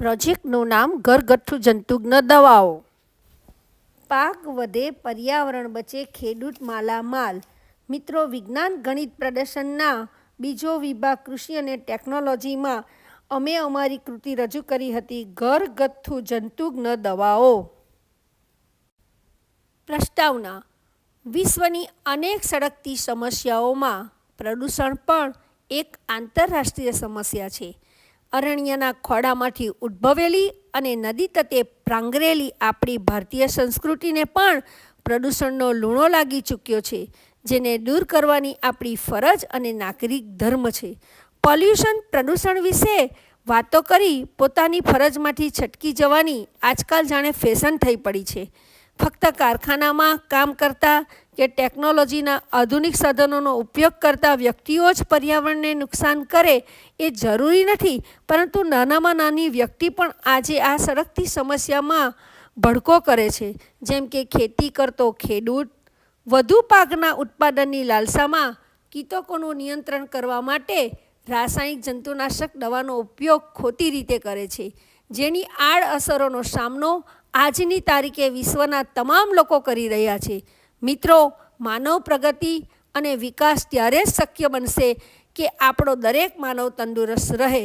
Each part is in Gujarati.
પ્રોજેક્ટનું નામ ઘરગથ્થુ જંતુઘ્ન દવાઓ. પાક વધે, પર્યાવરણ બચે, ખેડૂત માલામાલ. મિત્રો, વિજ્ઞાન ગણિત પ્રદર્શનના બીજો વિભાગ કૃષિ અને ટેકનોલોજીમાં અમે અમારી કૃતિ રજૂ કરી હતી ઘરગથ્થુ જંતુઘ્ન દવાઓ. પ્રસ્તાવના: વિશ્વની અનેક સળગતી સમસ્યાઓમાં પ્રદૂષણ પણ એક આંતરરાષ્ટ્રીય સમસ્યા છે. અરણ્યના ખોળામાંથી ઉદ્ભવેલી અને નદી તટે પ્રાંગરેલી આપણી ભારતીય સંસ્કૃતિને પણ પ્રદૂષણનો લૂણો લાગી ચૂક્યો છે, જેને દૂર કરવાની આપણી ફરજ અને નાગરિક ધર્મ છે. પોલ્યુશન પ્રદૂષણ વિશે વાતો કરી પોતાની ફરજમાંથી છટકી જવાની આજકાલ જાણે ફેશન થઈ પડી છે. ફક્ત કારખાનામાં કામ કરતા કે ટેકનોલોજીના આધુનિક સાધનોનો ઉપયોગ કરતા વ્યક્તિઓ જ પર્યાવરણને નુકસાન કરે એ જરૂરી નથી, પરંતુ નાનામાં નાની વ્યક્તિ પણ આજે આ સળગતી સમસ્યામાં ભડકો કરે છે. જેમ કે ખેતી કરતો ખેડૂત વધુ પાકના ઉત્પાદનની લાલસામાં કીટકોનું નિયંત્રણ કરવા માટે રાસાયણિક જંતુનાશક દવાનો ઉપયોગ ખોટી રીતે કરે છે, જેની આડઅસરોનો સામનો આજની તારીખે વિશ્વના તમામ લોકો કરી રહ્યા છે. મિત્રો, માનવ પ્રગતિ અને વિકાસ ત્યારે જ શક્ય બનશે કે આપણો દરેક માનવ તંદુરસ્ત રહે.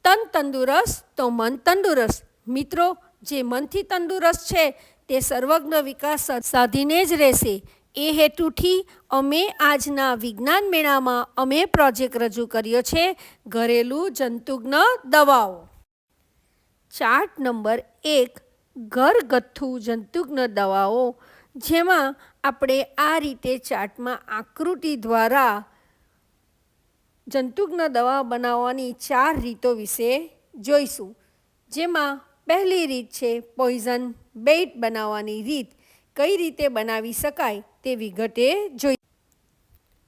તન તંદુરસ્ત તો મન તંદુરસ્ત. મિત્રો, જે મનથી તંદુરસ્ત છે તે સર્વજ્ઞ વિકાસ સાધીને જ રહેશે. એ હેતુથી અમે આજના વિજ્ઞાન મેળામાં અમે પ્રોજેક્ટ રજૂ કર્યો છે ઘરેલું જંતુઘ્ન દવાઓ. ચાર્ટ નંબર 1, ઘરગથ્થુ જંતુઘ્ન દવાઓ, જેમાં આપણે આ રીતે ચાર્ટમાં આકૃતિ દ્વારા જંતુઘ્ન દવા બનાવવાની 4 રીતો વિશે જોઈશું. જેમાં પહેલી રીત છે પોઈઝન બેટ બનાવવાની રીત. કઈ રીતે બનાવી શકાય તે વિગતે જોઈ.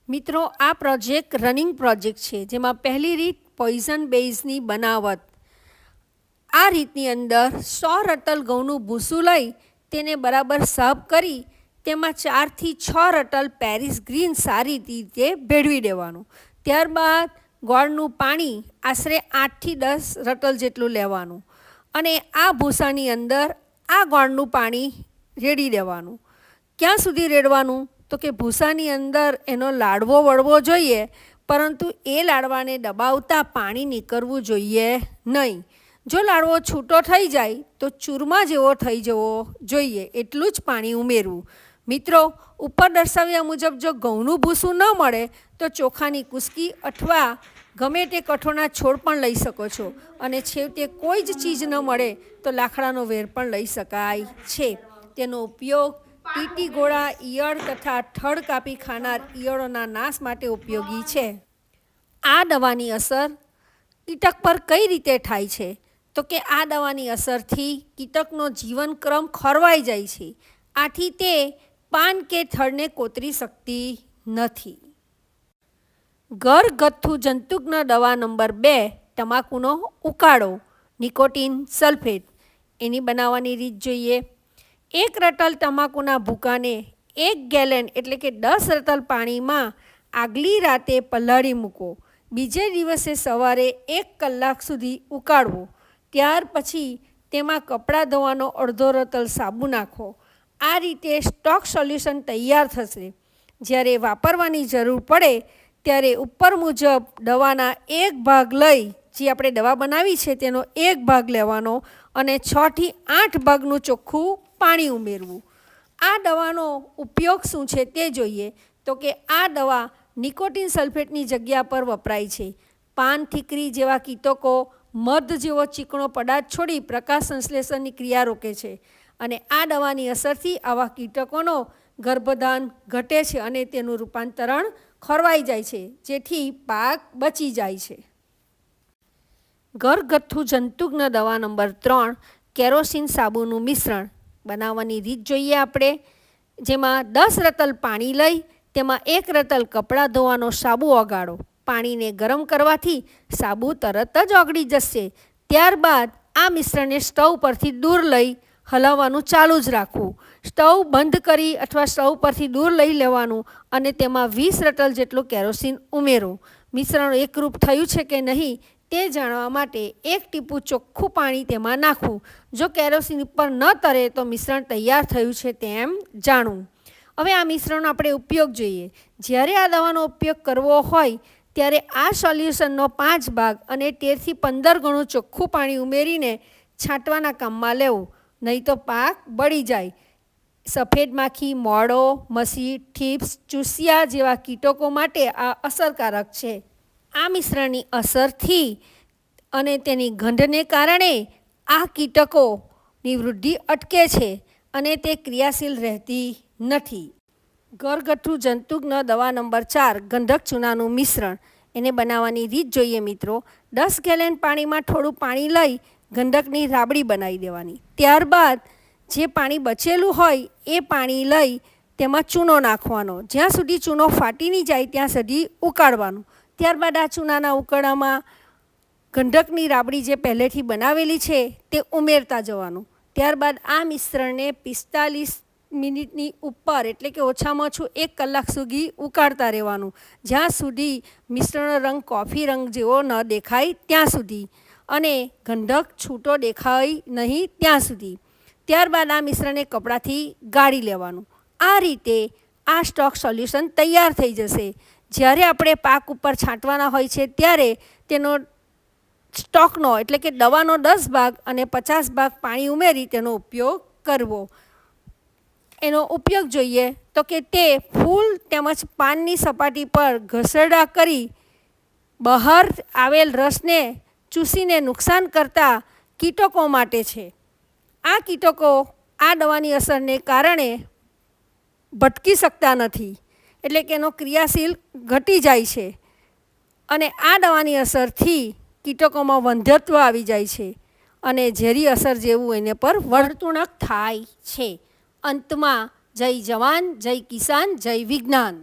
મિત્રો, આ પ્રોજેક્ટ રનિંગ પ્રોજેક્ટ છે, જેમાં પહેલી રીત પોઈઝન બેઝની બનાવટ. આ રીતની અંદર 100 રતલ ઘઉંનું ભૂસું લઈ તેને બરાબર સાફ કરી તેમાં 4 થી 6 રતલ પેરિસ ગ્રીન સારી રીતે ભેળવી દેવાનું. ત્યારબાદ ગોળનું પાણી આશરે 8 થી 10 રતલ જેટલું લેવાનું અને આ ભૂસાની અંદર આ ગોળનું પાણી રેડી દેવાનું. ક્યાં સુધી રેડવાનું? તો કે ભૂસાની અંદર એનો લાડવો વળવો જોઈએ, પરંતુ એ લાડવાને દબાવતા પાણી નીકળવું જોઈએ નહીં. જો લાડવો છૂટો થઈ જાય તો ચૂરમા જેવો થઈ જવો જોઈએ, એટલું જ પાણી ઉમેરવું. મિત્રો, ઉપર દર્શાવ્યા મુજબ જો ઘઉંનું ભૂસું ન મળે તો ચોખાની કુસ્કી અથવા ગમે તે કઠોળના છોડ પણ લઈ શકો છો, અને છેવટે કોઈ જ ચીજ ન મળે તો લાકડાનો વેર પણ લઈ શકાય છે. તેનો ઉપયોગ ટીટી ગોળા, ઈયળ તથા થડ કાપી ખાનાર ઈયળોના નાશ માટે ઉપયોગી છે. આ દવાની અસર કીટક પર કઈ રીતે થાય છે? તો કે આ દવાની અસરથી કીટકનો જીવનક્રમ ખોરવાઈ જાય છે. આથી તે પાન કે થડને કોતરી શકતી નથી. ઘરગથ્થુ જંતુઘ્ન દવા નંબર 2, તમાકુનો ઉકાળો, નિકોટીન સલ્ફેટ. એની બનાવવાની રીત જોઈએ. 1 રતલ તમાકુના ભૂકાને 1 ગેલન એટલે કે 10 રતલ પાણીમાં આગલી રાતે પલાળી મૂકો. બીજે દિવસે સવારે 1 કલાક સુધી ઉકાળવો. ત્યાર પછી તેમાં કપડાં ધોવાનો અડધો રતલ સાબુ નાખો. આ રીતે સ્ટોક સોલ્યુશન તૈયાર થશે. જ્યારે વાપરવાની જરૂર પડે ત્યારે ઉપર મુજબ દવાના 1 ભાગ લઈ, જે આપણે દવા બનાવી છે તેનો 1 ભાગ લેવાનો અને 6 થી 8 ભાગનું ચોખ્ખું પાણી ઉમેરવું. આ દવાનો ઉપયોગ શું છે તે જોઈએ. તો કે આ દવા નિકોટીન સલ્ફેટની જગ્યા પર વપરાય છે. પાન ઠીકરી જેવા કીટકો મધ જેવો ચીકણો પદાર્થ છોડી પ્રકાશ સંશ્લેષણની ક્રિયા રોકે છે, અને આ દવાની અસરથી આવા કીટકોનો ગર્ભધાન ઘટે છે અને તેનું રૂપાંતરણ ખોરવાઈ જાય છે, જેથી પાક બચી જાય છે. ઘરગથ્થુ જંતુઘ્ન દવા નંબર 3, કેરોસીન સાબુનું મિશ્રણ. બનાવવાની રીત જોઈએ આપણે. જેમાં 10 રતલ પાણી લઈ તેમાં 1 રતલ કપડાં ધોવાનો સાબુ ઓગાળો. પાણીને ગરમ કરવાથી સાબુ તરત જ ઓગળી જશે. ત્યારબાદ આ મિશ્રણને સ્ટવ પરથી દૂર લઈ હલાવવાનું ચાલુ જ રાખવું. સ્ટવ બંધ કરી અથવા સ્ટવ પરથી દૂર લઈ લેવાનું અને તેમાં 20 રતલ જેટલું કેરોસીન ઉમેરો. મિશ્રણ એકરૂપ થયું છે કે નહીં તે જાણવા માટે એક ટીપું ચોખ્ખું પાણી તેમાં નાખવું. જો કેરોસીન ઉપર ન તરે તો મિશ્રણ તૈયાર થયું છે તેમ જાણવું. હવે આ મિશ્રણનો આપણે ઉપયોગ જોઈએ. જ્યારે આ દવાનો ઉપયોગ કરવો હોય ત્યારે આ સોલ્યુશનનો 5 ભાગ અને 13 થી 15 ગણું ચોખ્ખું પાણી ઉમેરીને છાંટવાના કામમાં લેવું, નહીં તો પાક બળી જાય. સફેદ માખી, મોડો, મસી, ઠીપ્સ, ચૂસિયા જેવા કીટકો માટે આ અસરકારક છે. આ મિશ્રણની અસરથી અને તેની ગંધને કારણે આ કીટકોની વૃદ્ધિ અટકે છે અને તે ક્રિયાશીલ રહેતી નથી. ઘરગથ્થુ જંતુજ્ઞ દવા નંબર 4 ગંધક ચૂનાનું મિશ્રણ. એને બનાવવાની રીત જોઈએ મિત્રો. 10 ગેલન પાણીમાં થોડું પાણી લઈ ગંધકની રાબડી બનાવી દેવાની. ત્યારબાદ જે પાણી બચેલું હોય એ પાણી લઈ તેમાં ચૂનો નાખવાનો. જ્યાં સુધી ચૂનો ફાટી નહીં જાય ત્યાં સુધી ઉકાળવાનું. ત્યારબાદ આ ચૂનાના ઉકળામાં ગંધકની રાબડી જે પહેલેથી બનાવેલી છે તે ઉમેરતા જવાનું. ત્યારબાદ આ મિશ્રણને 45 મિનિટની ઉપર એટલે કે ઓછામાં ઓછું 1 કલાક સુધી ઉકાળતા રહેવાનું, જ્યાં સુધી મિશ્રણનો રંગ કોફી રંગ જેવો ન દેખાય ત્યાં સુધી અને ગંધક છૂટો દેખાય નહીં ત્યાં સુધી. ત્યારબાદ આ મિશ્રણને કપડાથી ગાળી લેવાનું. આ રીતે આ સ્ટોક સોલ્યુશન તૈયાર થઈ જશે. જ્યારે આપણે પાક ઉપર છાંટવાના હોય છે ત્યારે તેનો સ્ટોકનો એટલે કે દવાનો 10 ભાગ અને 50 ભાગ પાણી ઉમેરી તેનો ઉપયોગ કરવો. એનો ઉપયોગ જોઈએ તો કે તે ફૂલ તેમજ પાનની સપાટી પર ઘસરડા કરી બહાર આવેલ રસને ચૂસીને નુકસાન કરતા કીટકો માટે છે. આ કીટકો આ દવાની અસરને કારણે ભટકી શકતા નથી, એટલે કે એનો ક્રિયાશીલ ઘટી જાય છે અને આ દવાની અસરથી કીટકોમાં વંધ્યત્વ આવી જાય છે અને ઝેરી અસર જેવું એને પર વર્તણૂક થાય છે. અંતમાં જય જવાન, જય કિસાન, જય વિજ્ઞાન.